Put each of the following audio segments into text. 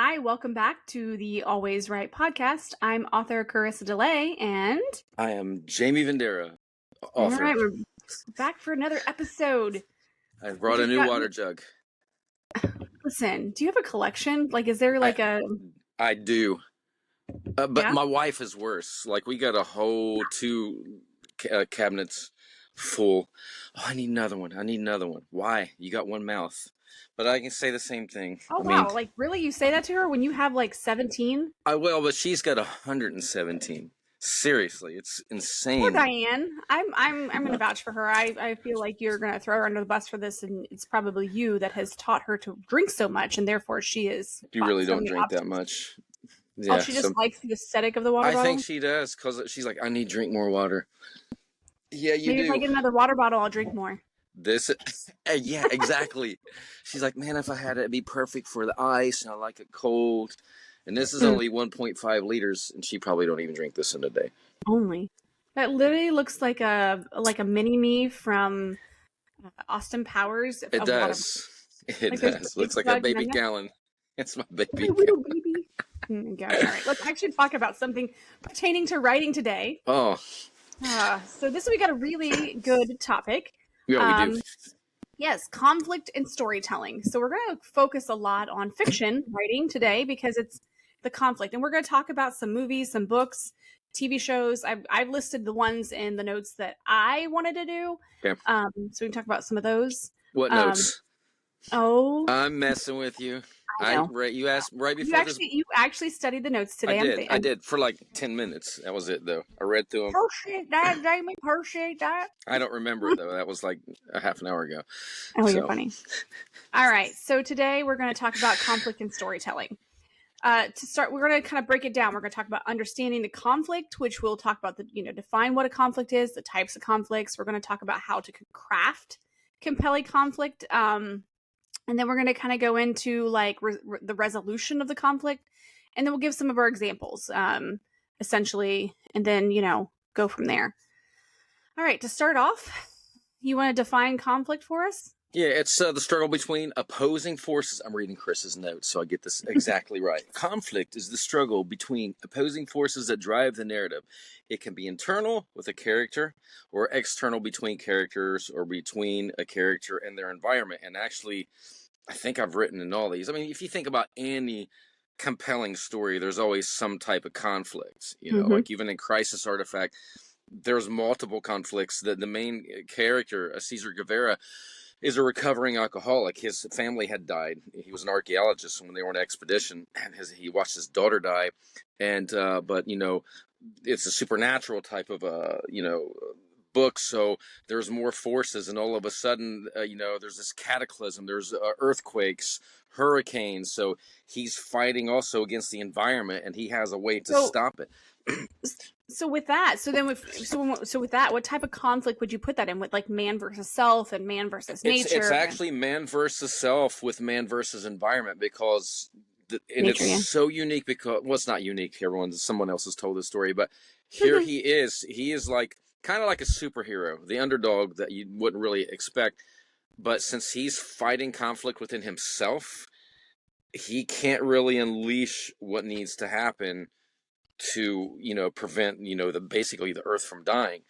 Hi, welcome back to the Always Right podcast. I'm author Karisa DeLay, and I am Jaime Vendera, all author. right, we're back for another episode. I brought a new water jug. Listen, do you have a collection? Like, is there like I do, but Yeah? my wife is worse. Like, we got a whole two cabinets full. Oh, I need another one. Why? You got one mouth. But I can say the same thing. Oh, wow. Like, really? You say that to her when you have like 17? I will, but she's got 117. Seriously, it's insane. Poor Diane. I'm gonna vouch for her. I feel like you're gonna throw her under the bus for this, and it's probably you that has taught her to drink so much, and therefore she is. You really don't drink that much. Yeah, oh, she just likes the aesthetic of the water bottle? I think she does, because she's like, I need to drink more water. Yeah, you Maybe do. if I get another water bottle, I'll drink more. Yeah, exactly. She's like, man, if I had it, it'd be perfect for the ice, and I like it cold. And this is only 1.5 liters, and she probably don't even drink this in a day. Only. That literally looks like a mini me from Austin Powers. It does. It does. Looks like a baby gallon. It's my baby. My little baby. Oh my gosh. All right. Let's actually talk about something pertaining to writing today. Oh. So we got a really good topic. Yeah, we do. Yes, conflict and storytelling. So we're going to focus a lot on fiction writing today because it's the conflict. And we're going to talk about some movies, some books, TV shows. I've listed the ones in the notes that I wanted to do. Okay. So we can talk about some of those. What notes? Oh. I'm messing with you. You asked right before You actually studied the notes today. I did for like 10 minutes. That was it, though. I read through them. Appreciate that, Jamie. Appreciate that. I don't remember it, though. That was like a half an hour ago. Oh, you're funny. All right. So today we're going to talk about conflict and storytelling. To start, we're going to kind of break it down. We're going to talk about understanding the conflict, which we'll talk about define what a conflict is, the types of conflicts. We're going to talk about how to craft compelling conflict. And then we're going to kind of go into like the resolution of the conflict. And then we'll give some of our examples, essentially, and then, go from there. All right. To start off, you want to define conflict for us? Yeah, it's the struggle between opposing forces. I'm reading Chris's notes, so I get this exactly right. Conflict is the struggle between opposing forces that drive the narrative. It can be internal with a character or external between characters or between a character and their environment. And actually, I think I've written in all these. I mean, if you think about any compelling story, there's always some type of conflict. Like even in Crisis Artifact, there's multiple conflicts. The main character, Cesar Guevara, is a recovering alcoholic. His family had died. He was an archaeologist when they were on an expedition, and he watched his daughter die. And but it's a supernatural type of book, so there's more forces, and all of a sudden there's this cataclysm, there's earthquakes, hurricanes, so he's fighting also against the environment, and he has a way to stop it. So with that, with that, what type of conflict would you put that in, with like man versus self and man versus nature? It's actually man versus self with man versus environment, because it's so unique, because it's not unique. Someone else has told this story, but here he is like kind of like a superhero, the underdog that you wouldn't really expect. But since he's fighting conflict within himself, he can't really unleash what needs to happen to, prevent, basically the earth from dying.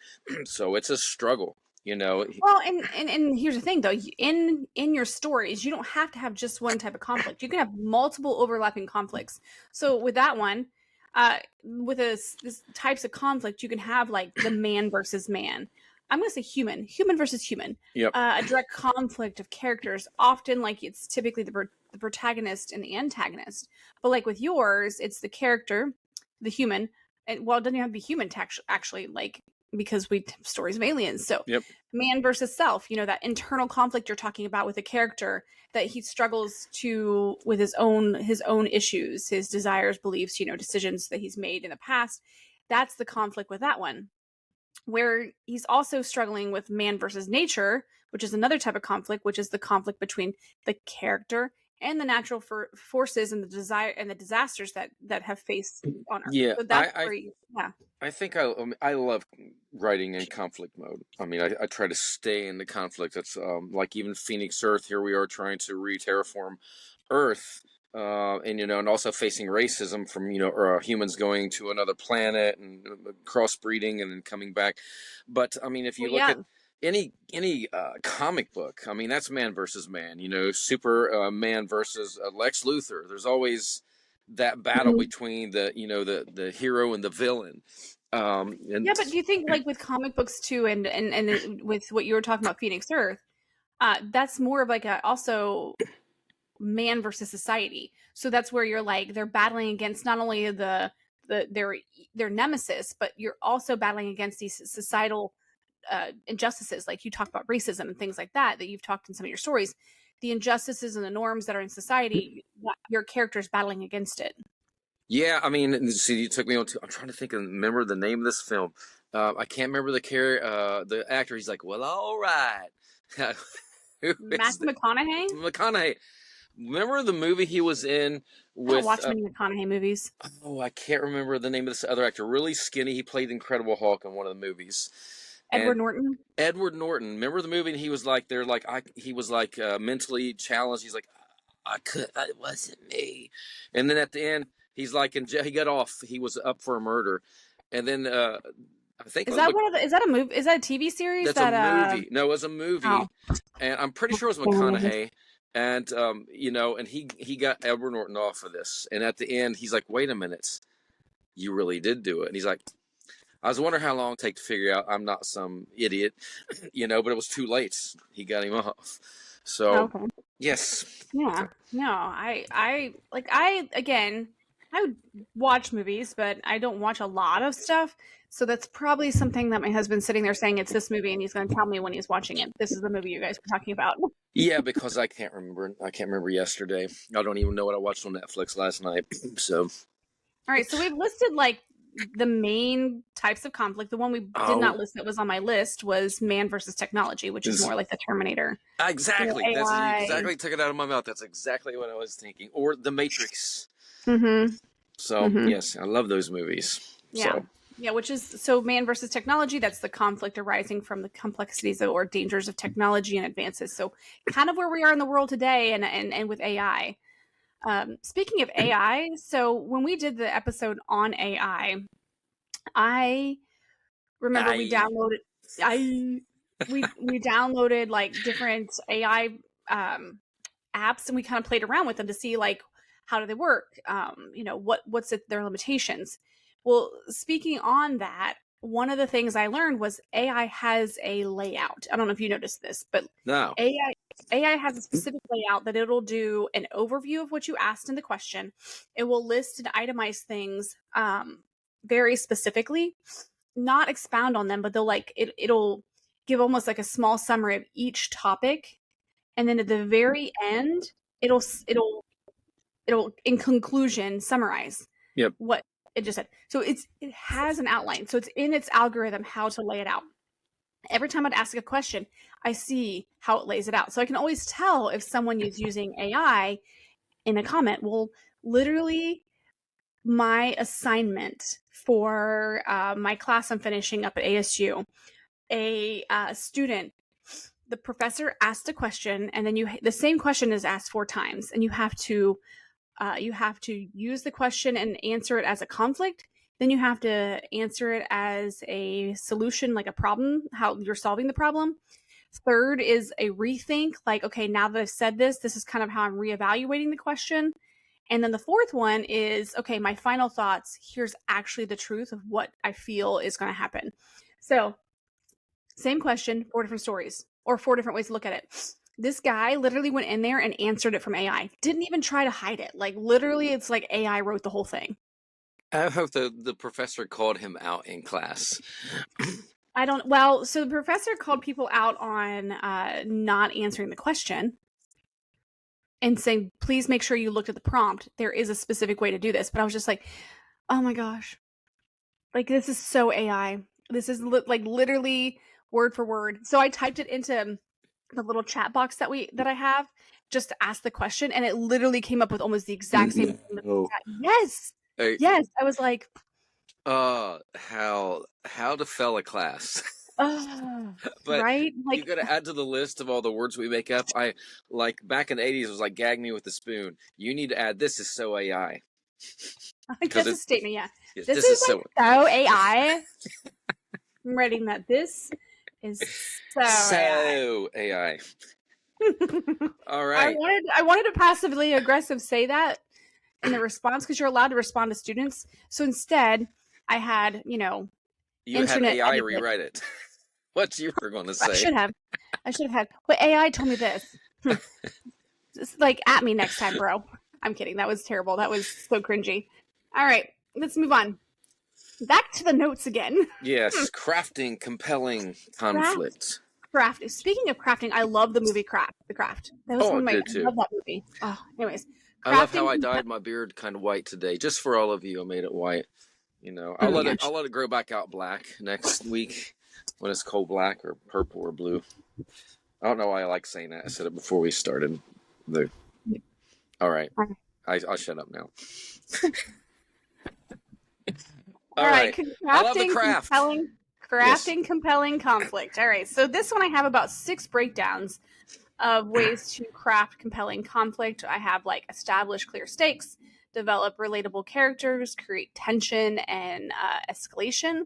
So it's a struggle, Well, and here's the thing, though. In your stories, you don't have to have just one type of conflict. You can have multiple overlapping conflicts. So with that one, with this types of conflict, you can have like the man versus man. I'm going to say human versus human. Yep. A direct conflict of characters, often like it's typically the protagonist and the antagonist. But like with yours, it's the character, the human, and well, it doesn't have to be human to actually, like, because we have stories of aliens. So yep. Man versus self, that internal conflict you're talking about with a character that he struggles with his own issues, his desires, beliefs, decisions that he's made in the past. That's the conflict with that one. Where he's also struggling with man versus nature, which is another type of conflict, which is the conflict between the character and the natural forces and the desire and the disasters that have faced on Earth. Yeah, so that's I think I love writing in conflict mode. I mean, I try to stay in the conflict. That's like even Phoenix Earth. Here we are trying to re-terraform Earth, and and also facing racism from humans going to another planet and crossbreeding and then coming back. But I mean, if you look at any comic book, I mean, that's man versus man. Super man versus Lex Luthor. There's always that battle between the hero and the villain. Yeah, but do you think like with comic books too, and with what you were talking about, Phoenix Earth, that's more of like a also man versus society. So that's where you're like they're battling against not only their nemesis, but you're also battling against these societal injustices. Like you talk about racism and things like that you've talked in some of your stories. The injustices and the norms that are in society, your character's battling against it. Yeah, I mean, see, you took me on to. I'm trying to remember the name of this film. I can't remember the actor. He's like, well, all right. Matthew McConaughey. McConaughey. Remember the movie he was in with? I don't watch many McConaughey movies. Oh, I can't remember the name of this other actor. Really skinny. He played Incredible Hulk in one of the movies. Edward Norton. Edward Norton. Remember the movie? And he was like, he was like mentally challenged. He's like, it wasn't me. And then at the end, he's like in jail. He got off. He was up for a murder, and then I think is that is that a movie? Is that a TV series? That's a movie. No, it was a movie, and I'm pretty sure it was McConaughey. And and he got Edward Norton off of this. And at the end, he's like, "Wait a minute, you really did do it." And he's like, "I was wondering how long it take to figure out I'm not some idiot, but it was too late. He got him off." So yes, yeah, no, I would watch movies, but I don't watch a lot of stuff. So that's probably something that my husband's sitting there saying it's this movie, and he's going to tell me when he's watching it. This is the movie you guys were talking about. Yeah, because I can't remember. I can't remember yesterday. I don't even know what I watched on Netflix last night. So, all right. So we've listed like the main types of conflict. The one we did not list that was on my list was man versus technology, which is more like the Terminator. Exactly. That's exactly took it out of my mouth. That's exactly what I was thinking. Or The Matrix. So yes, I love those movies. Yeah. So. Yeah, which is so man versus technology. That's the conflict arising from the complexities or dangers of technology and advances. So kind of where we are in the world today and with AI. Speaking of AI, so when we did the episode on AI, I remember we downloaded like different AI apps, and we kind of played around with them to see like how do they work, what's their limitations. Well, speaking on that, one of the things I learned was AI has a layout. I don't know if you noticed this, but no. AI has a specific layout that it'll do an overview of what you asked in the question. It will list and itemize things very specifically, not expound on them, but they'll it'll give almost like a small summary of each topic. And then at the very end, it'll in conclusion summarize what it just said. So it has an outline. So it's in its algorithm how to lay it out. Every time I'd ask a question, I see how it lays it out. So I can always tell if someone is using AI in a comment. Well, literally my assignment for my class I'm finishing up at ASU, a student, the professor asked a question, and then the same question is asked 4 times, and you have to use the question and answer it as a conflict. Then you have to answer it as a solution, like a problem, how you're solving the problem. Third is a rethink, like, okay, now that I've said this is kind of how I'm reevaluating the question. And then the fourth one is, okay, my final thoughts, here's actually the truth of what I feel is going to happen. So same question, 4 different stories, or 4 different ways to look at it. This guy literally went in there and answered it from AI. Didn't even try to hide it. Like literally, it's like AI wrote the whole thing. I hope the professor called him out in class. So the professor called people out on not answering the question and saying, please make sure you looked at the prompt. There is a specific way to do this. But I was just like, oh my gosh. Like this is so AI. This is literally word for word. So I typed it into the little chat box that I have just to ask the question, and it literally came up with almost the exact same thing. Yes. Yes. I was like, how to fail a class. But right? you Like, got to add to the list of all the words we make up. I like back in the 80s, it was like gag me with a spoon. You need to add this is so AI. Because that's a statement. Yeah. yes, This this is is so like so AI. I'm writing that this is so AI. so AI. All I right. wanted to passively aggressive say that in the response because you're allowed to respond to students. So instead, I had, You had internet AI etiquette. rewrite it. What you were going to I say? should have. I should have had. But AI told me this. Just like at me next time, bro. I'm kidding. That was terrible. That was so cringy. All right, let's move on. Back to the notes again. Yes, crafting compelling conflict. Craft. Speaking of crafting, I love the movie Craft. The Craft. That was Oh, one I of my. do I too. love that movie. Oh, anyways, I love how crafting. I dyed my beard kind of white today, just for all of you. I made it white. Oh I'll my let it. gosh. I'll let it grow back out black next week when it's coal black or purple or blue. I don't know why I like saying that. I said it before we started. All right. I'll shut up now. All right, I love the craft. Yes. compelling conflict. All right, so this one I have about 6 breakdowns of ways to craft compelling conflict. I have like establish clear stakes, develop relatable characters, create tension and escalation.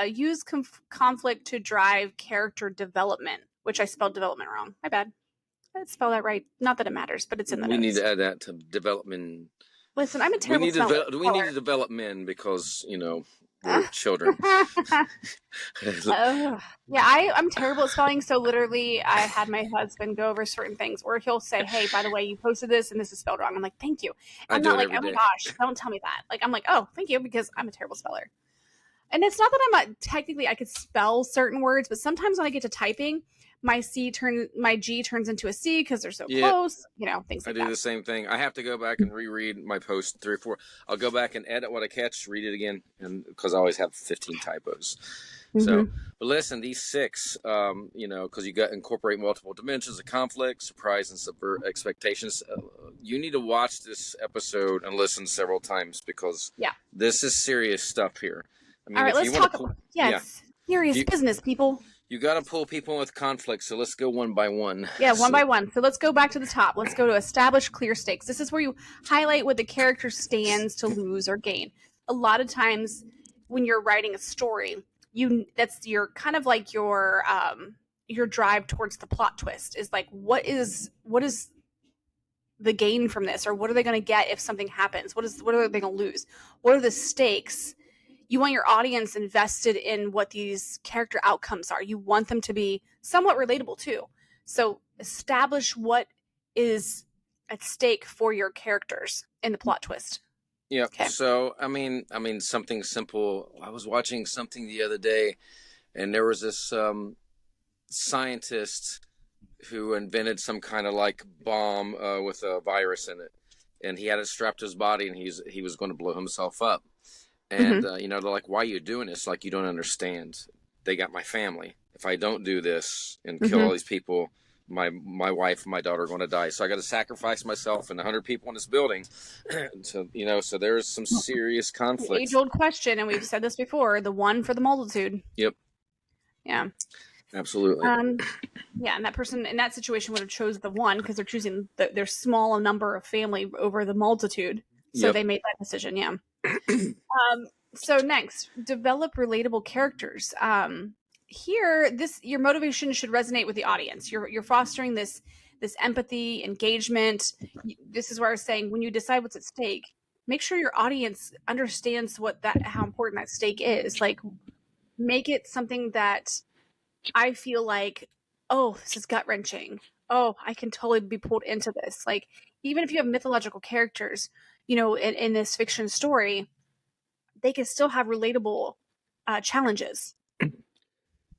Use conflict to drive character development, which I spelled development wrong. My bad. I didn't spell that right. Not that it matters, but it's in the We need notes. to add that to development. Listen, I'm a terrible We speller. need to develop men because we're children. Yeah, I'm terrible at spelling. So literally, I had my husband go over certain things, or he'll say, "Hey, by the way, you posted this and this is spelled wrong." I'm like, "Thank you." I I'm do not it like, every "Oh my day. gosh, don't tell me that." Like, I'm like, "Oh, thank you," because I'm a terrible speller. And it's not that I'm not technically I could spell certain words, but sometimes when I get to typing, my G turns into a C because they're so close. Things I like do that. the same thing. I have to go back and reread my post 3 or 4. I'll go back and edit what I catch, read it again, and because I always have 15 typos. So, but listen, these 6, because you got incorporate multiple dimensions of conflict, surprise, and subvert expectations. You need to watch this episode and listen several times because this is serious stuff here. I mean, All right, if you let's want talk. to, Serious business, people. you got to pull people with conflict. So let's go one by one. Yeah, one by one. So let's go back to the top. Let's go to establish clear stakes. This is where you highlight what the character stands to lose or gain. A lot of times when you're writing a story, that's your kind of like your drive towards the plot twist is like what is the gain from this, or what are they going to get if something happens? What are they going to lose? What are the stakes? You want your audience invested in what these character outcomes are. You want them to be somewhat relatable too. So establish what is at stake for your characters in the plot twist. Yep. Okay. So I mean, something simple. I was watching something the other day, and there was this scientist who invented some kind of like bomb with a virus in it, and he had it strapped to his body, and he was going to blow himself up. And they're like, "Why are you doing this? Like, you don't understand. They got my family. If I don't do this and kill all these people, my wife and my daughter are going to die. So I got to sacrifice myself and 100 people in this building." So there's some serious conflict. Age-old question, and we've said this before: the one for the multitude. Yep. Yeah. Absolutely. Yeah, and that person in that situation would have chose the one because they're choosing their small number of family over the multitude. So they made that decision. Yeah. So next, develop relatable characters. Here, your motivation should resonate with the audience. You're fostering this empathy, engagement. This is where I was saying when you decide what's at stake, make sure your audience understands how important that stake is. Like, make it something that I feel like, oh, this is gut wrenching. Oh, I can totally be pulled into this. Like, even if you have mythological characters, in this fiction story, they can still have relatable challenges.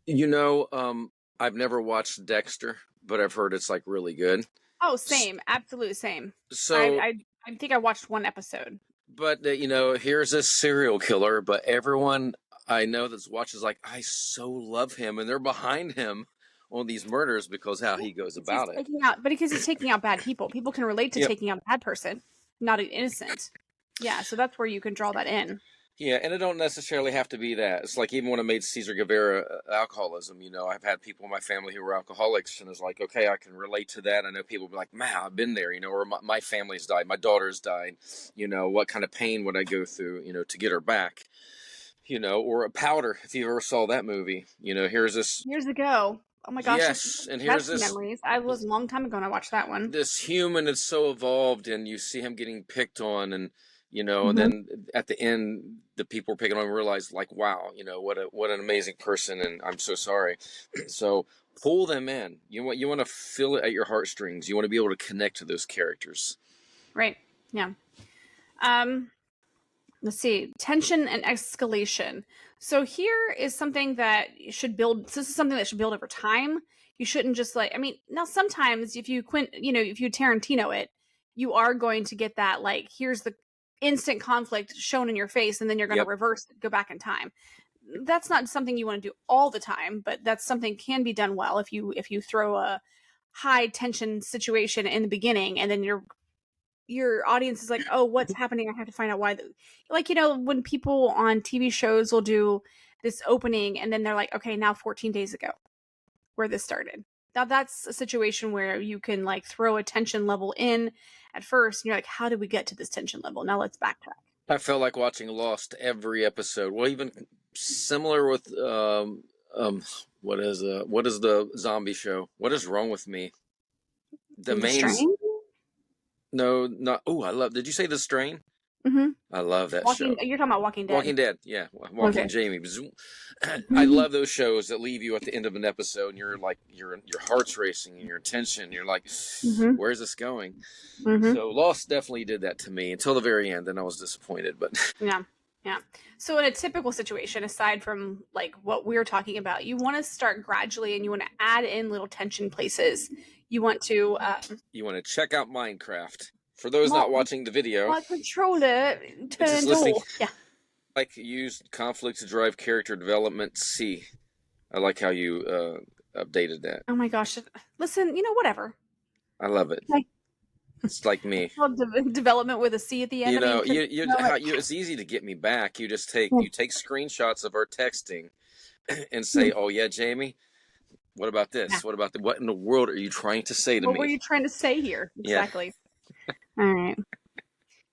I've never watched Dexter, but I've heard it's like really good. Oh, same, absolute same. So I think I watched one episode. But here's a serial killer, but everyone I know that's watches like, I so love him, and they're behind him on these murders because how he goes about it. Because he's taking out bad people. People can relate to taking out a bad person, not an innocent. Yeah, so that's where you can draw that in. Yeah, and it don't necessarily have to be that. It's like even when I made Cesar Guevara alcoholism, I've had people in my family who were alcoholics, and it's like, okay, I can relate to that. I know people be like, man, I've been there, or my family's died, my daughter's died, what kind of pain would I go through, to get her back, or a Powder, if you ever saw that movie, here's this. Years ago. Oh my gosh, Yes, and here's that's this. memories. I was a long time ago when I watched that one. This human is so evolved, and you see him getting picked on, and and Mhm. then at the end, the people picking on him realize, like, wow, what an amazing person, and I'm so sorry. So pull them in. You want to feel it at your heartstrings. You want to be able to connect to those characters. Right. Yeah. Let's see. Tension and escalation. So here is something that should build. This is something that should build over time. You shouldn't just now sometimes if you if you Tarantino it, you are going to get that, like, here's the instant conflict shown in your face, and then you're going to reverse it, go back in time. That's not something you want to do all the time, but that's something can be done well if you throw a high tension situation in the beginning, and then your audience is like, oh, what's happening? I have to find out why. When people on TV shows will do this opening, and then they're like, okay, now 14 days ago, where this started. Now that's a situation where you can throw a tension level in at first, and you're like, how did we get to this tension level? Now let's backtrack. I felt like watching Lost every episode. Well, even similar with what is the zombie show? What is wrong with me? The main. No, not. Oh, I love. Did you say The Strain? Mm-hmm. I love that show. You're talking about Walking Dead. Walking Dead, yeah. Walking Jamie. I love those shows that leave you at the end of an episode, and you're like, your heart's racing and your tension. You're like, where's this going? So Lost definitely did that to me until the very end. Then I was disappointed, but yeah. So in a typical situation, aside from what we're talking about, you want to start gradually, and you want to add in little tension places. You want to check out Minecraft. For those not watching the video, my controller turned off. Yeah. Like, use conflict to drive character development. C. I like how you updated that. Oh my gosh! Listen, whatever. I love it. It's like me. Development with a C at the end. It's easy to get me back. You just take screenshots of our texting and say, "Oh yeah, Jamie, what about this? Yeah. What about what in the world are you trying to say to me? What were you trying to say here? Exactly." Yeah. All right.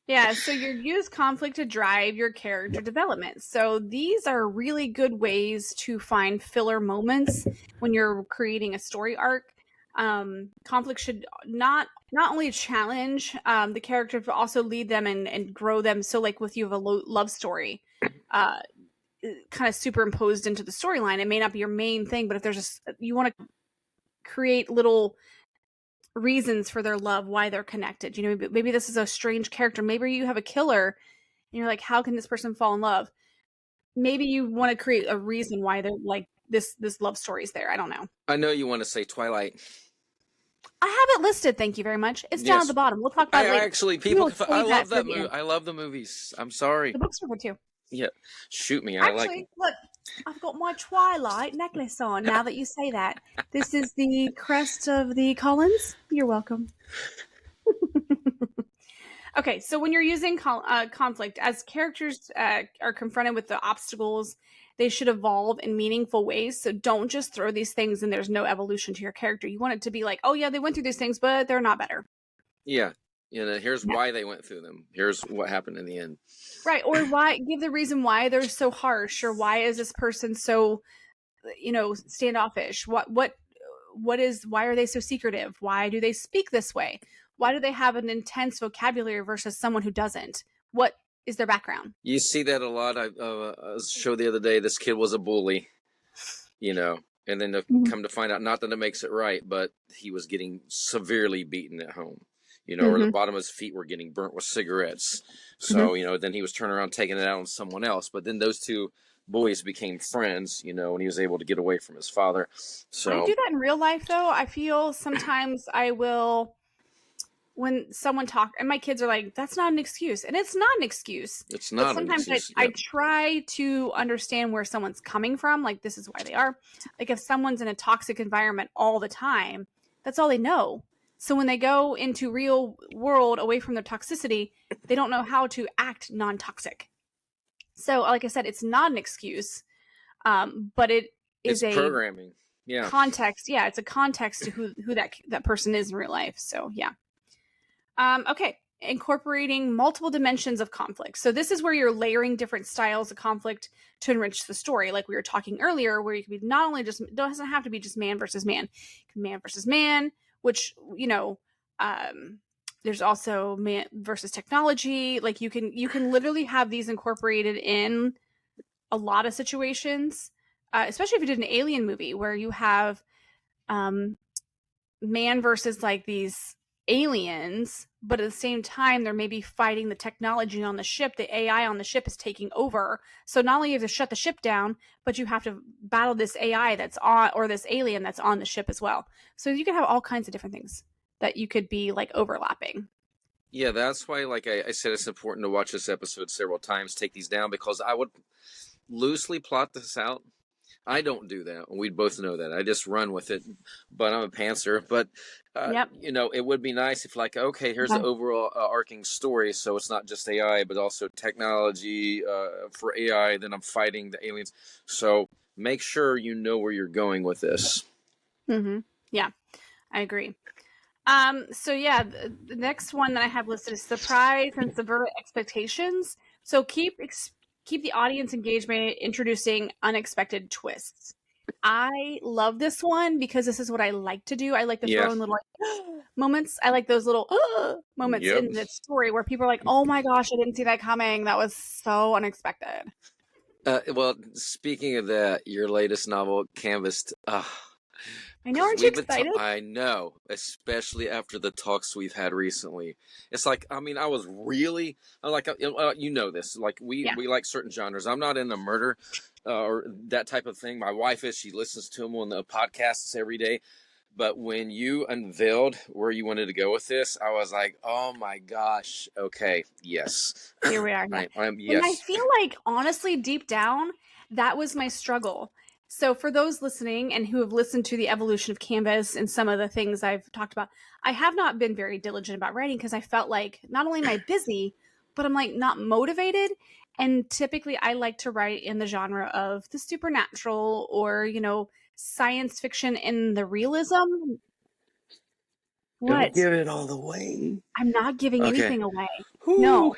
Yeah, so you use conflict to drive your character development. So these are really good ways to find filler moments when you're creating a story arc. Conflict should not only challenge the character, but also lead them and grow them. So with you have a love story kind of superimposed into the storyline, it may not be your main thing, but if you want to create little reasons for their love, why they're connected. Maybe this is a strange character. Maybe you have a killer and you're like, how can this person fall in love? Maybe you want to create a reason why they're this love story is there. I don't know. I know you want to say Twilight. I have it listed. Thank you very much. It's down at the bottom. We'll talk about it later. Actually, I love that movie. I love the movies. I'm sorry. The books are good too. Yeah. Shoot me. Look, I've got my Twilight necklace on now that you say that. This is the crest of the Collins. You're welcome. Okay, so when you're using conflict, as characters are confronted with the obstacles, they should evolve in meaningful ways. So don't just throw these things and there's no evolution to your character. You want it to be like, oh yeah, they went through these things, but they're not better. Yeah. Here's why they went through them. Here's what happened in the end. Right. Or give the reason why they're so harsh, or why is this person so, standoffish? Why are they so secretive? Why do they speak this way? Why do they have an intense vocabulary versus someone who doesn't? What is their background? You see that a lot. I showed the other day, this kid was a bully, and then come to find out, not that it makes it right, but he was getting severely beaten at home. Or the bottom of his feet were getting burnt with cigarettes. So, then he was turning around, taking it out on someone else. But then those two boys became friends, and he was able to get away from his father. So I do that in real life, though. I feel sometimes I will, when someone talks, and my kids are like, that's not an excuse. And it's not an excuse. It's not an excuse. Sometimes I try to understand where someone's coming from. Like, this is why they are. Like, if someone's in a toxic environment all the time, that's all they know. So when they go into real world away from their toxicity, they don't know how to act non-toxic. So, like I said, it's not an excuse, but it's a programming. Yeah. context. Yeah, it's a context to who that person is in real life. So, yeah. Okay. Incorporating multiple dimensions of conflict. So this is where you're layering different styles of conflict to enrich the story. Like we were talking earlier, where you can be not only just, it doesn't have to be just man versus man. It can be man versus man, which, there's also man versus technology. Like you can literally have these incorporated in a lot of situations, especially if you did an alien movie where you have man versus like these aliens, but at the same time they're maybe fighting the technology on the ship. The AI on the ship is taking over, so not only you have to shut the ship down, but you have to battle this AI that's on, or this alien that's on the ship as well. So you can have all kinds of different things that you could be like overlapping. Yeah, that's why, like I said, it's important to watch this episode several times, take these down, because I would loosely plot this out. I don't do that. We both know that. I just run with it, but I'm a pantser. But, Yep. it would be nice if, like, okay, here's the overall arcing story. So it's not just AI, but also technology for AI. Then I'm fighting the aliens. So make sure you know where you're going with this. Mm-hmm. Yeah, I agree. So yeah, the next one that I have listed is surprise and subvert expectations. So keep the audience engaged by introducing unexpected twists. I love this one because this is what I like to do. I like to throw in little moments. I like those little moments in the story where people are like, "Oh my gosh, I didn't see that coming. That was so unexpected." Well, speaking of that, your latest novel, Canvassed. I know, aren't you excited? I know, especially after the talks we've had recently. It's like, I mean, I was really, like, you know this, like, we like certain genres. I'm not into murder or that type of thing. My wife is, she listens to them on the podcasts every day. But when you unveiled where you wanted to go with this, I was like, oh my gosh, okay, yes. Here we are. Yes. And I feel like, honestly, deep down, that was my struggle. So for those listening and who have listened to the evolution of Canvas and some of the things I've talked about, I have not been very diligent about writing because I felt like not only am I busy, but I'm like not motivated. And typically I like to write in the genre of the supernatural or, science fiction in the realism. What? Don't give it all away. I'm not giving anything away. No,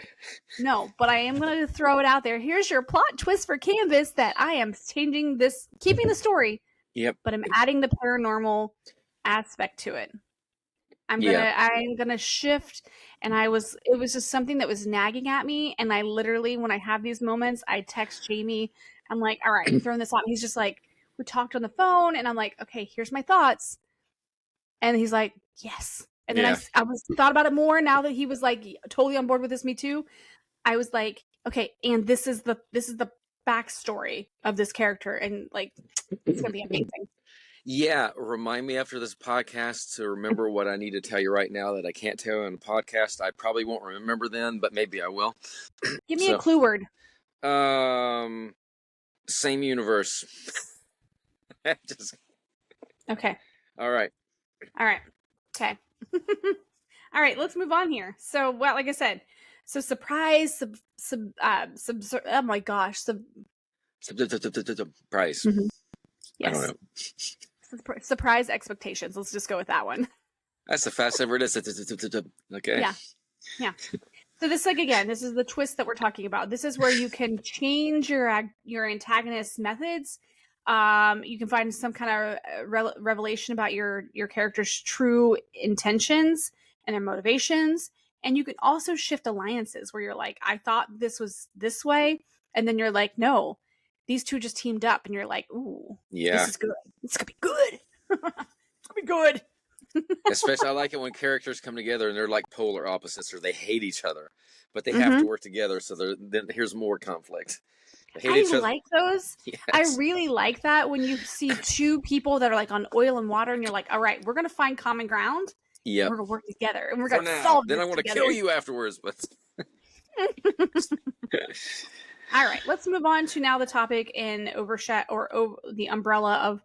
but I am going to throw it out there. Here's your plot twist for Canvas that I am changing this, keeping the story. Yep. But I'm adding the paranormal aspect to it. I'm gonna shift, and it was just something that was nagging at me. And I literally, when I have these moments, I text Jamie. I'm like, all right, I'm throwing this out. And he's just like, we talked on the phone, and I'm like, okay, here's my thoughts. And he's like, yes. And then I thought about it more now that he was like totally on board with this. Me too. I was like, okay, and this is the backstory of this character, and like, it's gonna be amazing. Yeah, remind me after this podcast to remember what I need to tell you right now that I can't tell you on the podcast. I probably won't remember then, but maybe I will. Give me a clue word. Same universe. Okay. All right. Okay. All right, let's move on here. So, well, like I said, so surprise, oh my gosh, Surprise. Mm-hmm. Yes. I don't know. Surprise expectations. Let's just go with that one. That's the fast ever it is. Okay. Yeah. So this, like, again, this is the twist that we're talking about. This is where you can change your antagonist's methods. You can find some kind of revelation about your character's true intentions and their motivations. And you can also shift alliances where you're like, I thought this was this way. And then you're like, no, these two just teamed up. And you're like, ooh, this is good. This could be good. It's going to be good. Especially, I like it when characters come together and they're like polar opposites, or they hate each other, but they have to work together. So then here's more conflict. I like those. Yes. I really like that when you see two people that are like on oil and water, and you're like, all right, we're gonna find common ground. Yeah, we're gonna work together, and we're gonna solve this. Then I want to kill you afterwards, but. All right, let's move on to now the topic in the umbrella of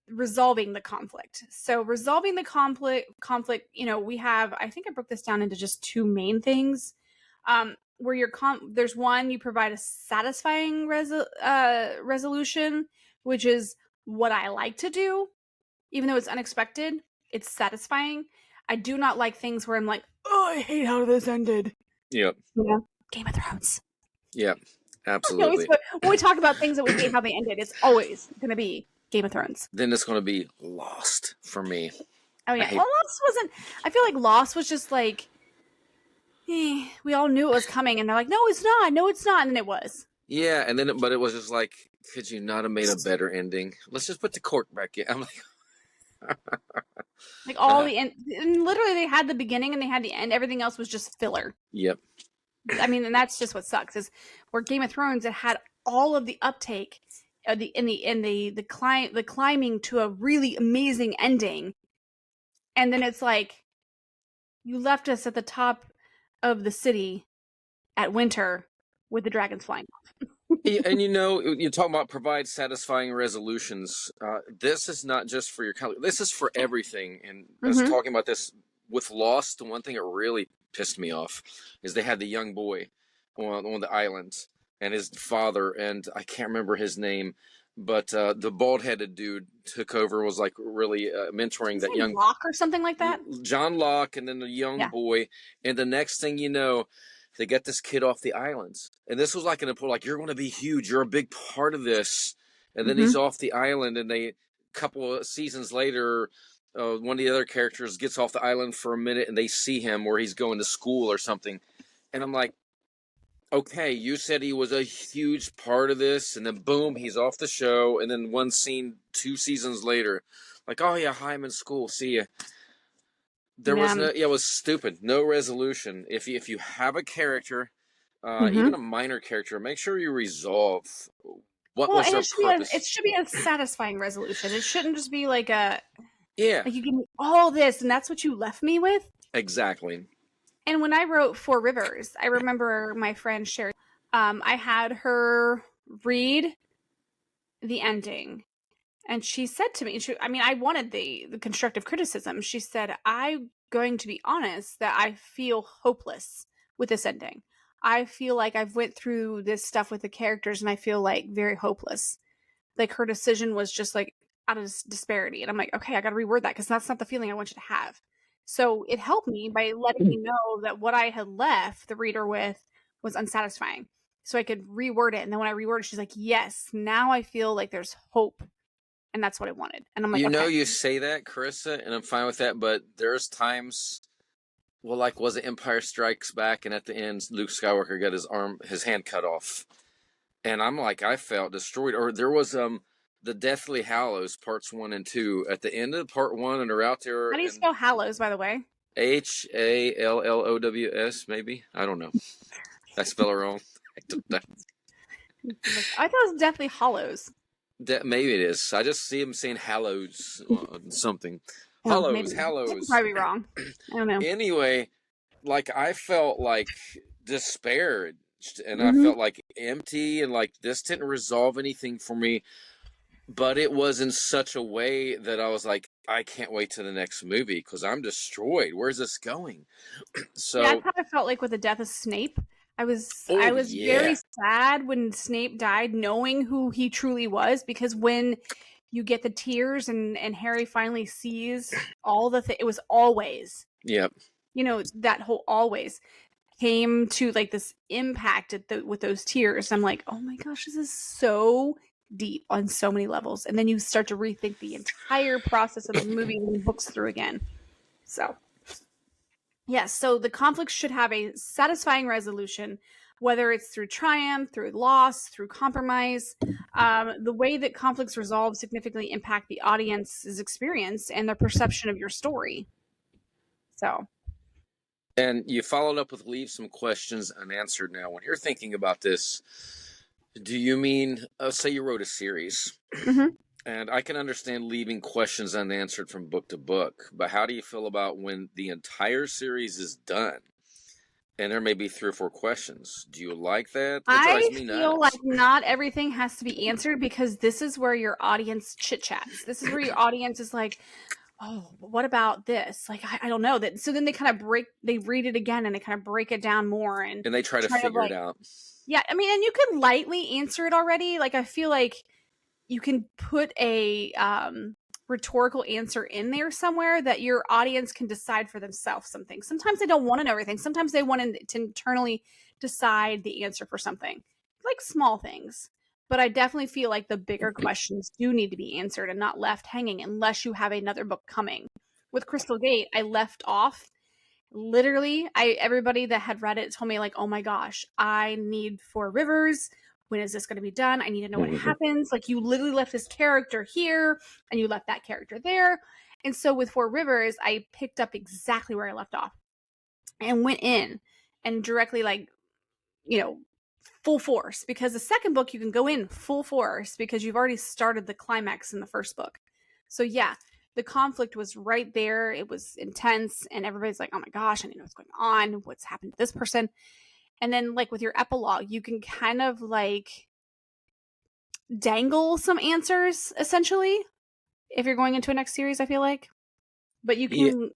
resolving the conflict. So resolving the conflict, we have, I think I broke this down into just two main things. where there's one, you provide a satisfying resolution, which is what I like to do, even though it's unexpected. It's satisfying. I do not like things where I'm like, oh, I hate how this ended. Yep. Yeah. Game of Thrones. Yep. Absolutely. When we talk about things that we hate how they ended, it's always going to be Game of Thrones. Then it's going to be Lost for me. Oh yeah. Well, Lost wasn't. I feel like Lost was just like, we all knew it was coming, and they're like, no, it's not. No, it's not, and then it was. Yeah, and then but it was just like, could you not have made a better ending? Let's just put the cork back in. I'm like, like all the end, and literally they had the beginning and they had the end. Everything else was just filler. Yep. I mean, and that's just what sucks is where Game of Thrones, it had all of the uptake, the climbing to a really amazing ending, and then it's like, you left us at the top of the city at winter with the dragons flying off. And you talk about provide satisfying resolutions. This is not just for your company. This is for everything. And I was talking about this with Lost. The one thing that really pissed me off is they had the young boy on the island and his father, and I can't remember his name, but the bald-headed dude took over, was like really mentoring that young Locke or something like that. John Locke, and then the young boy, and the next thing you know, they get this kid off the islands, and this was like like, you're going to be huge, you're a big part of this, and then he's off the island, and a couple of seasons later, one of the other characters gets off the island for a minute, and they see him where he's going to school or something, and I'm like, okay, you said he was a huge part of this, and then boom, he's off the show, and then one scene 2 seasons later, like, oh yeah, hi, I'm in school, see ya. There was it was stupid. No resolution. If you have a character, even a minor character, make sure you resolve what was their purpose. It should be a satisfying resolution. It shouldn't just be like like you give me all this, and that's what you left me with. Exactly. And when I wrote Four Rivers, I remember my friend Sherry. I had her read the ending, and she said to me, I wanted the constructive criticism. She said, I'm going to be honest that I feel hopeless with this ending. I feel like I've went through this stuff with the characters, and I feel like very hopeless. Like her decision was just like out of disparity. And I'm like, okay, I got to reword that because that's not the feeling I want you to have. So it helped me by letting me know that what I had left the reader with was unsatisfying. So I could reword it. And then when I reworded it, she's like, yes, now I feel like there's hope. And that's what I wanted. And I'm like, you say that, Karisa, and I'm fine with that. But there's times, well, like, was it Empire Strikes Back? And at the end, Luke Skywalker got his hand cut off. And I'm like, I felt destroyed. Or there was the Deathly Hallows parts 1 and 2 at the end of part 1, and they're out there. How do you spell Hallows, by the way? Hallows, maybe. I don't know. I spell it wrong. I don't know. I thought it was Deathly Hallows. Maybe it is. I just see him saying Hallows something. Hallows. Probably wrong. I don't know. Anyway, like, I felt like despaired, and I felt like empty, and like this didn't resolve anything for me. But it was in such a way that I was like, I can't wait to the next movie because I'm destroyed. Where's this going? So yeah, I kind of felt like with the death of Snape, I was very sad when Snape died, knowing who he truly was, because when you get the tears and Harry finally sees all the it was always. Yep. That whole always came to like this impact with those tears. I'm like, oh my gosh, this is so deep on so many levels. And then you start to rethink the entire process of the movie and books through again. So yes, so the conflict should have a satisfying resolution, whether it's through triumph, through loss, through compromise. The way that conflicts resolve significantly impact the audience's experience and their perception of your story. So. And you followed up with leave some questions unanswered. Now, when you're thinking about this, do you mean, say you wrote a series, and I can understand leaving questions unanswered from book to book, but how do you feel about when the entire series is done and there may be 3 or 4 questions? Do you like that? That drives me nuts. I feel like not everything has to be answered because this is where your audience chit-chats. This is where your audience is like, oh, what about this? Like, I don't know that. So then they read it again and they kind of break it down more and they try to figure it out. yeah, I mean, and you can lightly answer it already. Like, I feel like you can put a rhetorical answer in there somewhere that your audience can decide for themselves something. Sometimes they don't want to know everything. Sometimes they want to internally decide the answer for something, like small things. But I definitely feel like the bigger questions do need to be answered and not left hanging unless you have another book coming. With Crystal Gate, I left off literally everybody that had read it told me like, oh my gosh, I need Four Rivers. When is this going to be done? I need to know what happens. Like, you literally left this character here and you left that character there. And so with Four Rivers, I picked up exactly where I left off and went in and directly, like, full force, because the second book you can go in full force because you've already started the climax in the first book. So yeah, the conflict was right there. It was intense and everybody's like, oh my gosh, I need to know what's going on. What's happened to this person? And then, like, with your epilogue, you can kind of like dangle some answers essentially if you're going into a next series, I feel like. But you can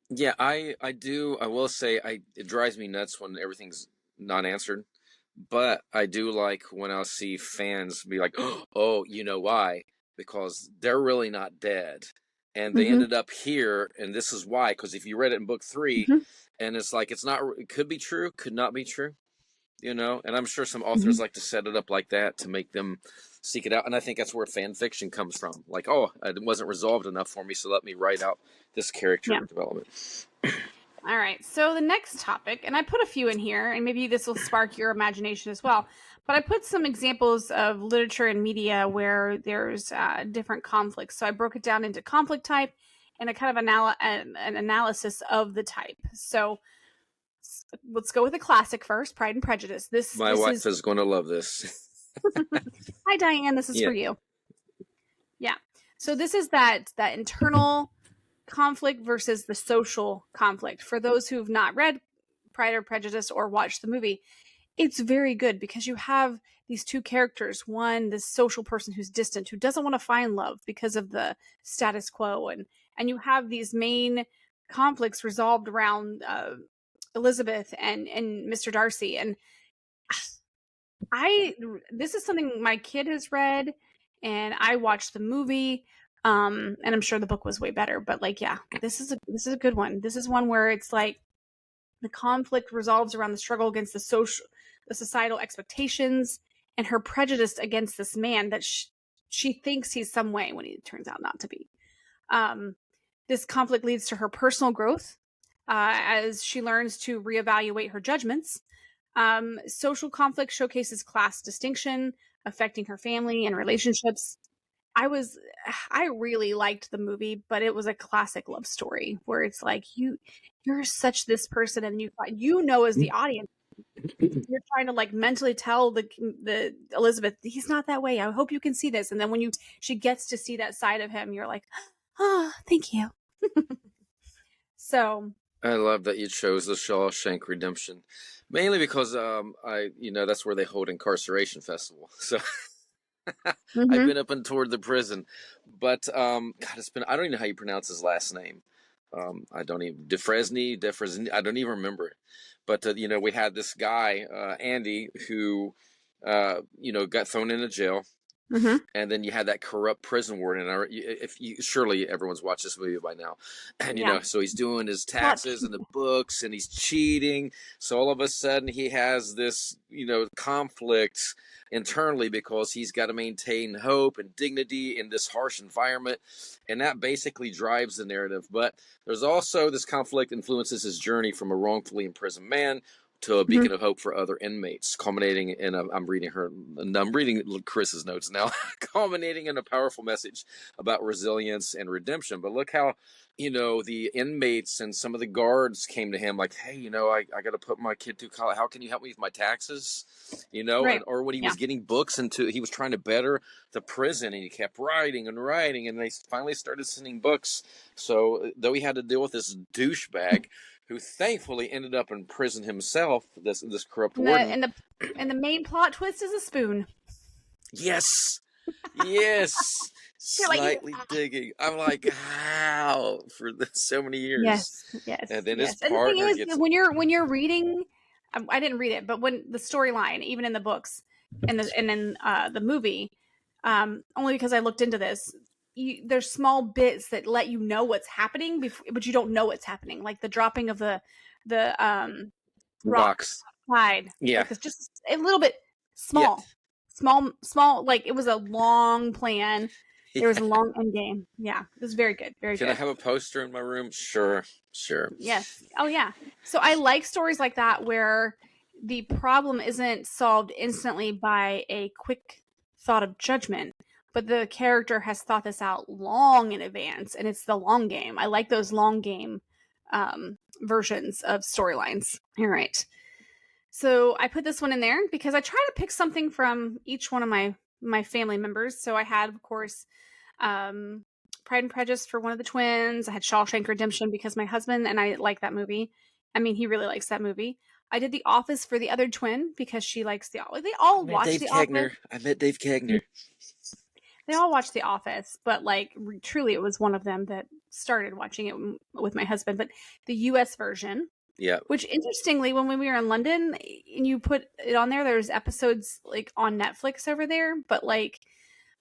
Yeah, I do. I will say it drives me nuts when everything's not answered. But I do like when I'll see fans be like, oh, you know why? Because they're really not dead. And they ended up here, and this is why. Because if you read it in book 3, and it's like, it could be true, could not be true, And I'm sure some authors like to set it up like that to make them seek it out. And I think that's where fan fiction comes from. Like, oh, it wasn't resolved enough for me, so let me write out this character development. All right, so the next topic, and I put a few in here, and maybe this will spark your imagination as well, but I put some examples of literature and media where there's different conflicts. So I broke it down into conflict type and a kind of an analysis of the type. So let's go with the classic first, Pride and Prejudice. My wife is going to love this. Hi, Diane. This is for you. Yeah. So this is that internal conflict versus the social conflict. For those who've not read Pride or Prejudice or watched the movie, it's very good because you have these two characters. One, this social person who's distant, who doesn't want to find love because of the status quo. And you have these main conflicts resolved around Elizabeth and Mr. Darcy. And this is something my kid has read, and I watched the movie. And I'm sure the book was way better, but like, yeah, this is a good one. This is one where it's like the conflict resolves around the struggle against the societal expectations and her prejudice against this man that she thinks he's some way when he turns out not to be. This conflict leads to her personal growth as she learns to reevaluate her judgments. Social conflict showcases class distinction affecting her family and relationships. I really liked the movie, but it was a classic love story where it's like you're such this person, and as the audience, you're trying to like mentally tell the Elizabeth, he's not that way. I hope you can see this. And then when she gets to see that side of him, you're like, oh, thank you. So I love that you chose the Shawshank Redemption, mainly because that's where they hold Incarceration Festival. So I've been up and toward the prison, but God, I don't even know how you pronounce his last name. I don't even Defresny. I don't even remember it. But we had this guy Andy who got thrown into jail. And then you had that corrupt prison warden. Surely everyone's watched this movie by now, and so he's doing his taxes and the books, and he's cheating. So all of a sudden he has this, conflict internally because he's got to maintain hope and dignity in this harsh environment, and that basically drives the narrative. But there's also this conflict influences his journey from a wrongfully imprisoned man to a beacon of hope for other inmates, culminating in I'm reading Chris's notes now, culminating in a powerful message about resilience and redemption. But look how, the inmates and some of the guards came to him like, hey, I got to put my kid through college. How can you help me with my taxes? Right. Or when he was getting books he was trying to better the prison, and he kept writing, and they finally started sending books. So though he had to deal with this douchebag, who thankfully ended up in prison himself, this corrupt warden. And the main plot twist is a spoon. Yes. Yes. slightly digging. I'm like, how for so many years, yes, and then his yes. And the thing partner is, gets. when you're reading, I didn't read it, but when the storyline, even in the books and in the movie, only because I looked into this, there's small bits that let you know what's happening, but you don't know what's happening, like the dropping of the rock Rocks. side, Yeah. like it's just a little bit Yeah. small. Like it was a long plan. There was a Yeah. long end game. Yeah, it was very good, very Can I good. have a poster in my room? Sure. Yes. Oh, yeah. So I like stories like that where the problem isn't solved instantly by a quick thought of judgment, but the character has thought this out long in advance, and it's the long game. I like those long game versions of storylines. All right. So I put this one in there because I try to pick something from each one of my family members. So I had, of course, um, Pride and Prejudice for one of the twins. I had Shawshank Redemption because my husband and I like that movie. I mean, he really likes that movie. I did The Office for the other twin because she likes the Office. They all watch The Office. I met Dave Kegner. They all watch The Office, but like truly, it was one of them that started watching it with my husband. But the U.S. version, Yeah. which interestingly, when we were in London and you put it on there, there's episodes like on Netflix over there, but like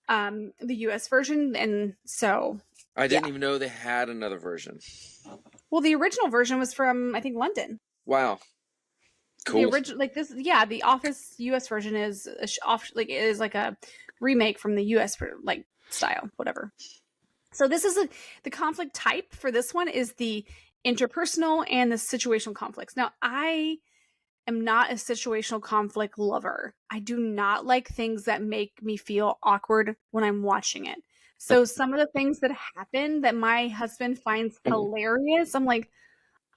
the US version, and so I didn't even know they had another version. well, the original version was from I think London. Wow. Cool. The original, like this, yeah, the Office US version is like it is like a remake from the US like style, whatever. So this is the conflict type for this one is the interpersonal and the situational conflicts. Now, I am not a situational conflict lover. I do not like things that make me feel awkward when I'm watching it. So some of the things that happen that my husband finds hilarious, I'm like,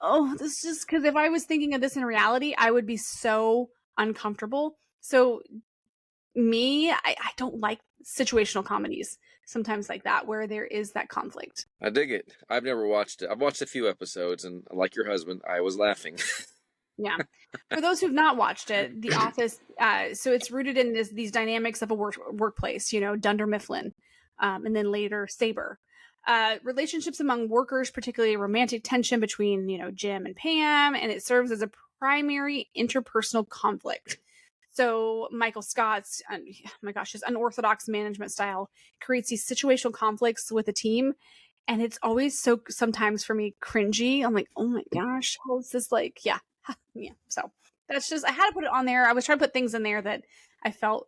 oh, this is because if I was thinking of this in reality, I would be so uncomfortable. So I don't like situational comedies sometimes like that where there is that conflict. I dig it. I've never watched it. I've watched a few episodes, and like your husband, I was laughing. Yeah. For those who've not watched it, The Office, so it's rooted in these dynamics of a workplace, you know, Dunder Mifflin, and then later Saber. Relationships among workers, particularly romantic tension between, you know, Jim and Pam, and it serves as a primary interpersonal conflict. So Michael Scott's, oh my gosh, his unorthodox management style creates these situational conflicts with a team. And it's always so sometimes for me cringy. I'm like, oh my gosh, how is this like, yeah. So that's just, I had to put it on there. I was trying to put things in there that I felt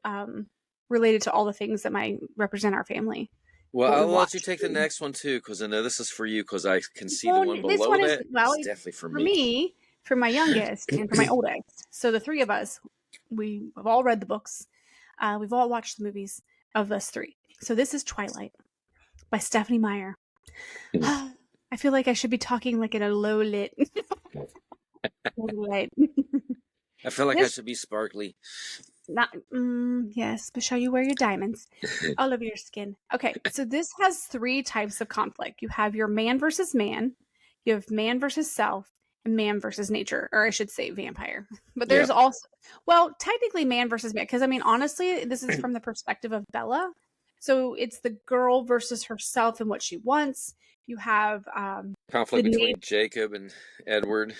related to all the things that might represent our family. Well, I'll let you take the next one too, because I know this is for you, because I can see the one below that. It's definitely for me. For my youngest, and for my oldest. So the three of us, we have all read the books. We've all watched the movies of us three. So this is Twilight by Stephanie Meyer. I feel like I should be talking like in a low lit. I feel like I should be sparkly. Not yes, but shall you wear your diamonds all over your skin? Okay, so this has three types of conflict. You have your man versus man, you have man versus self, and man versus nature, or I should say vampire. But there's also, well, technically man versus man, because I mean, honestly, this is from the perspective of Bella. So it's the girl versus herself and what she wants. You have conflict between Jacob and Edward.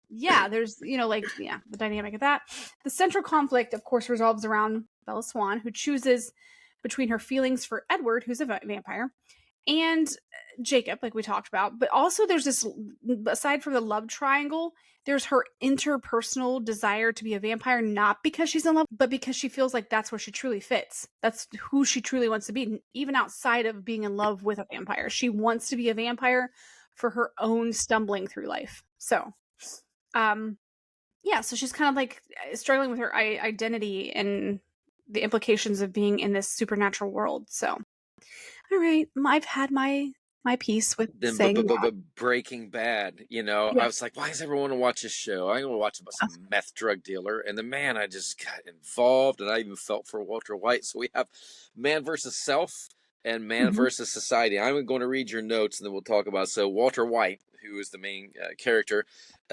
Yeah, there's, you know, like, yeah, the dynamic of that. The central conflict, of course, resolves around Bella Swan, who chooses between her feelings for Edward, who's a vampire, and Jacob, like we talked about. But also there's this, aside from the love triangle, there's her interpersonal desire to be a vampire, not because she's in love, but because she feels like that's where she truly fits. That's who she truly wants to be, even outside of being in love with a vampire. She wants to be a vampire for her own stumbling through life. So yeah, so she's kind of like struggling with her identity and the implications of being in this supernatural world. So, all right, I've had my piece with saying that. Breaking Bad, you know, I was like, why does everyone want to watch this show? I want to watch about some meth drug dealer, and then man, I just got involved, and I even felt for Walter White. So we have man versus self and man versus society. I'm going to read your notes, and then we'll talk about. So Walter White, who is the main character,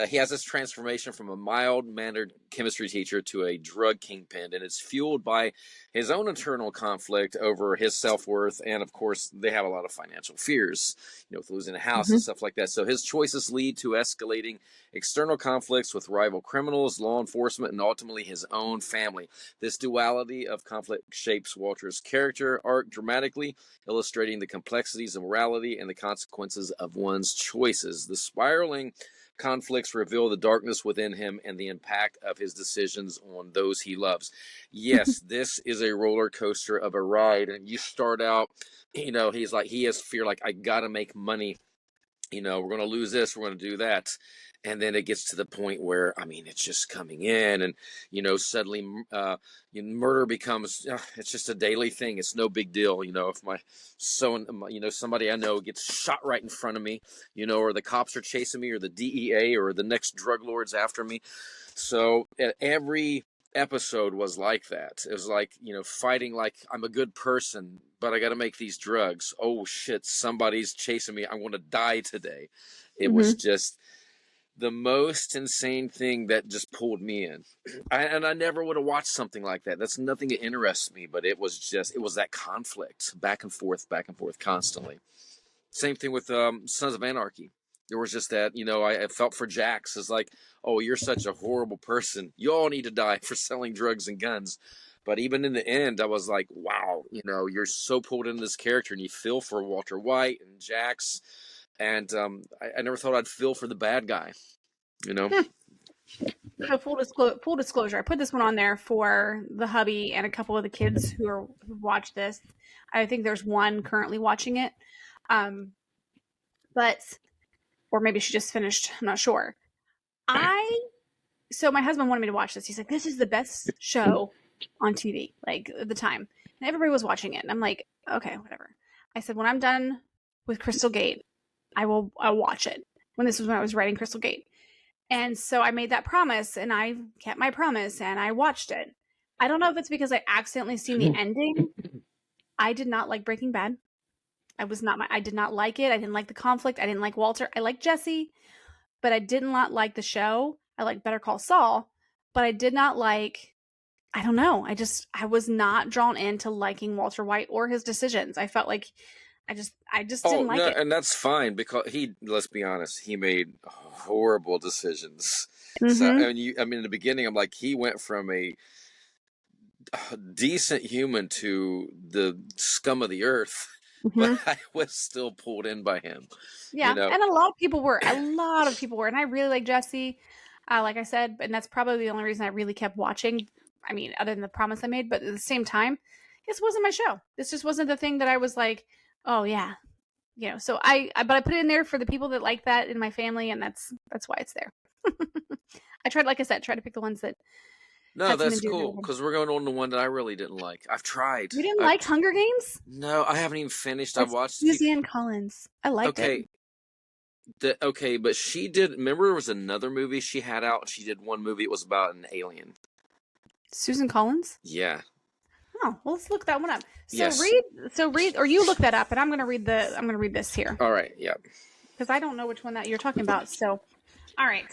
he has this transformation from a mild-mannered chemistry teacher to a drug kingpin, and it's fueled by his own internal conflict over his self-worth, and of course, they have a lot of financial fears, with losing a house and stuff like that. So his choices lead to escalating external conflicts with rival criminals, law enforcement, and ultimately his own family. This duality of conflict shapes Walter's character arc dramatically, illustrating the complexities of morality and the consequences of one's choices. The spiraling conflicts reveal the darkness within him and the impact of his decisions on those he loves. Yes, this is a roller coaster of a ride, and you start out, he has fear, like, I gotta make money. We're going to lose this, we're going to do that. And then it gets to the point where, it's just coming in, and, suddenly murder becomes, it's just a daily thing. It's no big deal. If somebody I know gets shot right in front of me, or the cops are chasing me, or the DEA, or the next drug lord's after me. So every episode was like that. It was like, fighting like I'm a good person, but I got to make these drugs. Oh shit, somebody's chasing me. I'm going to die today. It was just the most insane thing that just pulled me in. I never would have watched something like that. That's nothing that interests me, but it was that conflict back and forth constantly. Same thing with Sons of Anarchy. There was just that, I felt for Jax. It's like, oh, you're such a horrible person. You all need to die for selling drugs and guns. But even in the end, I was like, wow, you're so pulled into this character, and you feel for Walter White and Jax. And I never thought I'd feel for the bad guy, So full disclosure, I put this one on there for the hubby and a couple of the kids who watch this. I think there's one currently watching it. Or maybe she just finished. I'm not sure. So my husband wanted me to watch this. He's like, this is the best show on TV, like at the time. And everybody was watching it. And I'm like, okay, whatever. I said, when I'm done with Crystal Gate, I'll watch it. When I was writing Crystal Gate. And so I made that promise, and I kept my promise, and I watched it. I don't know if it's because I accidentally seen the ending. I did not like Breaking Bad. I did not like it. I didn't like the conflict. I didn't like Walter. I liked Jesse, but I did not like the show. I liked Better Call Saul, but I did not like, I don't know. I was not drawn into liking Walter White or his decisions. I felt like I just didn't like it. And that's fine, because let's be honest, he made horrible decisions. So, in the beginning, I'm like, he went from a decent human to the scum of the earth, but I was still pulled in by him. Yeah, and a lot of people were. And I really like Jesse, like I said, and that's probably the only reason I really kept watching. Other than the promise I made, but at the same time, this wasn't my show. This just wasn't the thing that I was like, oh yeah, So but I put it in there for the people that like that in my family, and that's why it's there. I tried, like I said, to pick the ones that. No, that's cool, because we're going on to one that I really didn't like. I've tried. You didn't like Hunger Games? No, I haven't even finished. I've watched Suzanne Collins. I liked it. But she did. Remember, there was another movie she had out. She did one movie. It was about an alien. Susan Collins? Yeah. Oh, well, let's look that one up. Yes. Read, or you look that up, and I'm gonna read this here. All right. Yeah. Because I don't know which one that you're talking about. So, all right.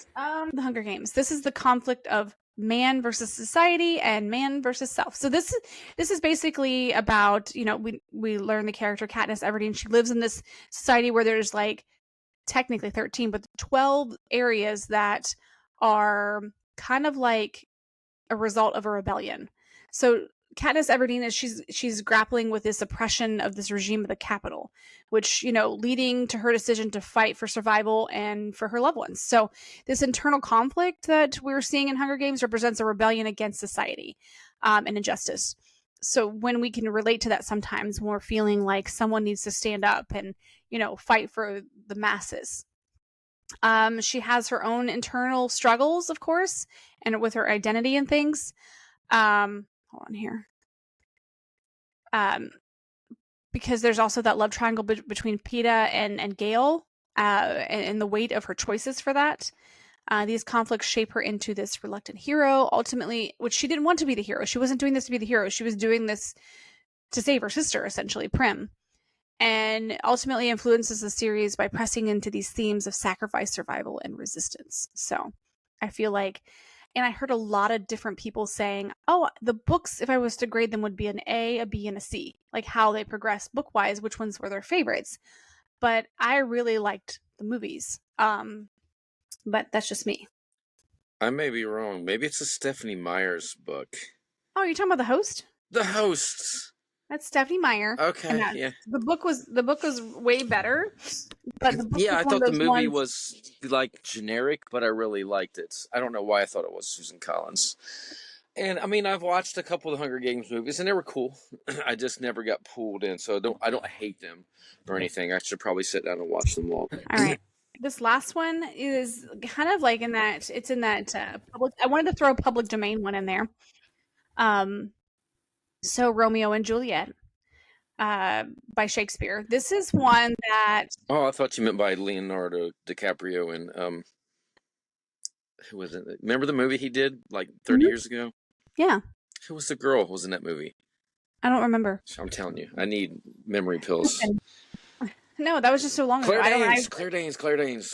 The Hunger Games. This is the conflict of man versus society and man versus self. So this is basically about, we learn the character Katniss Everdeen. She lives in this society where there's like technically 13, but 12 areas that are kind of like a result of a rebellion. So Katniss Everdeen she's grappling with this oppression of this regime of the Capitol, which, leading to her decision to fight for survival and for her loved ones. So this internal conflict that we're seeing in Hunger Games represents a rebellion against society and injustice. So when we can relate to that sometimes, when we're feeling like someone needs to stand up and, fight for the masses. She has her own internal struggles, of course, and with her identity and things. Hold on here. Because there's also that love triangle between Peeta and Gale, and the weight of her choices for that. These conflicts shape her into this reluctant hero, ultimately, which she didn't want to be the hero. She wasn't doing this to be the hero. She was doing this to save her sister, essentially, Prim. and ultimately influences the series by pressing into these themes of sacrifice, survival, and resistance. So I feel like, and I heard a lot of different people saying, oh, the books, if I was to grade them, would be an A, a B, and a C, like how they progress book-wise, which ones were their favorites. But I really liked the movies. But that's just me. I may be wrong. Maybe it's a Stephanie Meyer's book. Oh, you're talking about The Host? The Hosts. That's Stephanie Meyer. Okay, yeah. The book was way better. But the book I thought the movie ones... was like generic, but I really liked it. I don't know why I thought it was Susan Collins. And I mean, I've watched a couple of the Hunger Games movies, and they were cool. I just never got pulled in, so I don't hate them or anything. I should probably sit down and watch them all. All right. This last one is kind of like it's in that public. I wanted to throw a public domain one in there. So Romeo and Juliet, by Shakespeare. This is one that. Oh, I thought you meant by Leonardo DiCaprio and who was it? Remember the movie he did like 30 years ago? Yeah. Who was the girl who was in that movie? I don't remember. I'm telling you, I need memory pills. No, that was just so long ago. Claire Danes.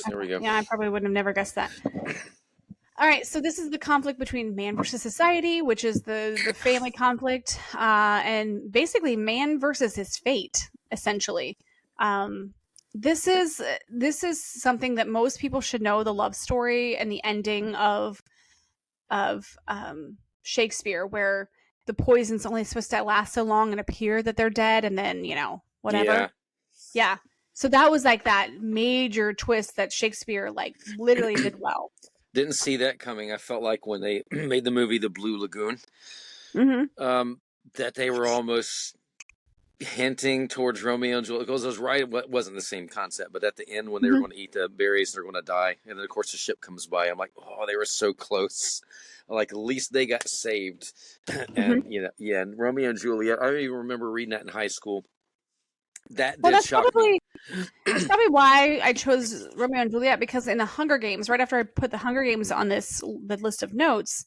There we go. Yeah, I probably wouldn't have never guessed that. All right, so this is the conflict between man versus society, which is the family conflict, and basically man versus his fate, essentially. This is something that most people should know, the love story and the ending of Shakespeare, where the poison's only supposed to last so long and appear that they're dead, and then whatever. Yeah. So that was like that major twist that Shakespeare like literally did well. Didn't see that coming. I felt like when they made the movie The Blue Lagoon, that they were almost hinting towards Romeo and Juliet. Because it was right, it wasn't the same concept, but at the end when they were going to eat the berries, they're going to die, and then of course the ship comes by. I'm like, oh, they were so close. Like at least they got saved. And and Romeo and Juliet. I even remember reading that in high school. That's probably why I chose Romeo and Juliet, because in the Hunger Games, right after I put the Hunger Games on the list of notes,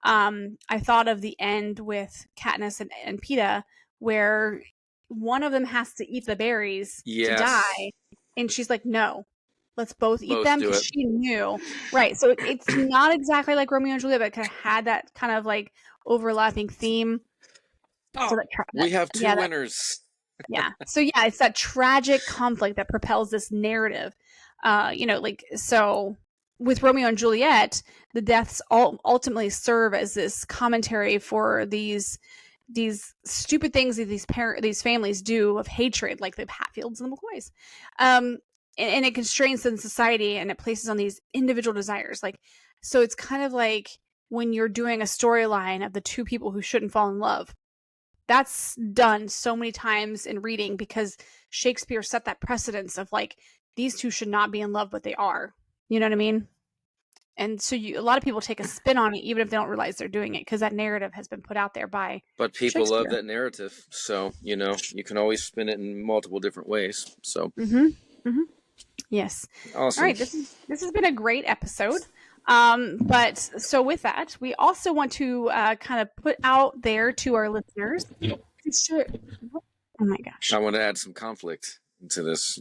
I thought of the end with Katniss and Peeta, where one of them has to eat the berries to die, and she's like, "No, let's both eat them," because she knew, right? So it's not exactly like Romeo and Juliet, but it kind of had that kind of like overlapping theme. Oh, so we have two winners. Yeah. So yeah, it's that tragic conflict that propels this narrative. So with Romeo and Juliet, the deaths ultimately serve as this commentary for these stupid things that these families do of hatred, like the Hatfields and the McCoys. And it constrains them in society, and it places on these individual desires. Like, so it's kind of like when you're doing a storyline of the two people who shouldn't fall in love. That's done so many times in reading because Shakespeare set that precedence of like, these two should not be in love, but they are. You know what I mean? And so a lot of people take a spin on it, even if they don't realize they're doing it, because that narrative has been put out there by But people love that narrative. So, you can always spin it in multiple different ways. So, Yes. Awesome. All right. This has been a great episode. But so with that, we also want to kind of put out there to our listeners. Oh my gosh. I want to add some conflict into this,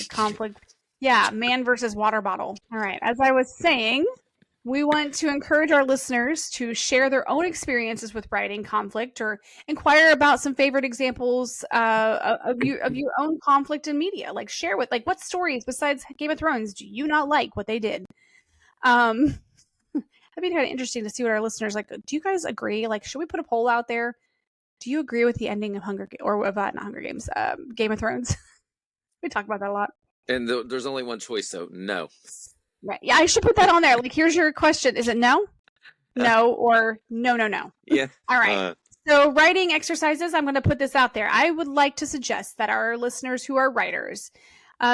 Conflict. Yeah. Man versus water bottle. All right. As I was saying, we want to encourage our listeners to share their own experiences with writing conflict, or inquire about some favorite examples of your own conflict in media. Like, share what stories besides Game of Thrones do you not like what they did? That'd be kind of interesting to see what our listeners like. Do you guys agree? Like, should we put a poll out there? Do you agree with the ending of Game of Thrones? We talk about that a lot. And there's only one choice, though. No. Right. Yeah, I should put that on there. Like, here's your question. Is it no? No, or no? Yeah. All right. So writing exercises, I'm going to put this out there. I would like to suggest that our listeners who are writers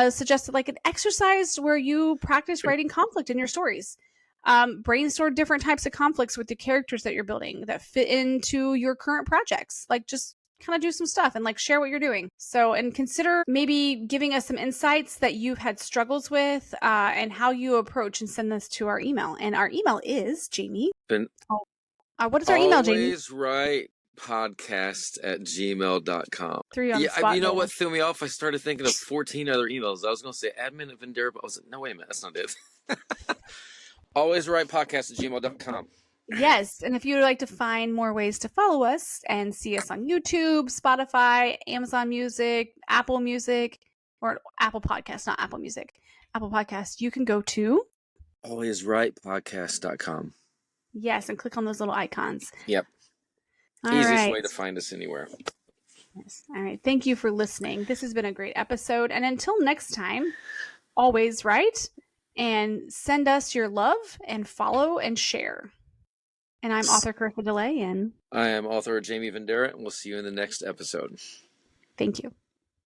suggested like an exercise where you practice writing conflict in your stories. Brainstorm different types of conflicts with the characters that you're building that fit into your current projects. Like, just kind of do some stuff and like share what you're doing. So, and consider maybe giving us some insights that you've had struggles with and how you approach, and send this to our email. And our email is Jamie. What is our email, Jamie? allwayswritepodcast@gmail.com. Threw you on the spot you know there. what threw me off? I started thinking of 14 other emails. I was going to say admin at Vendera, but I was like, no, wait a minute. That's not it. allwayswritepodcast@gmail.com. Yes, and if you would like to find more ways to follow us and see us on YouTube, Spotify, Amazon Music, Apple Music, or Apple Podcasts, not Apple Music, Apple Podcasts, you can go to allwayswritepodcast.com. yes, and click on those little icons. Yep. All Easiest right. way to find us anywhere. Yes. All right. Thank you for listening. This has been a great episode. And until next time, always write and send us your love and follow and share. And I'm author Karisa DeLay, and I am author Jaime Vendera, and we'll see you in the next episode. thank you.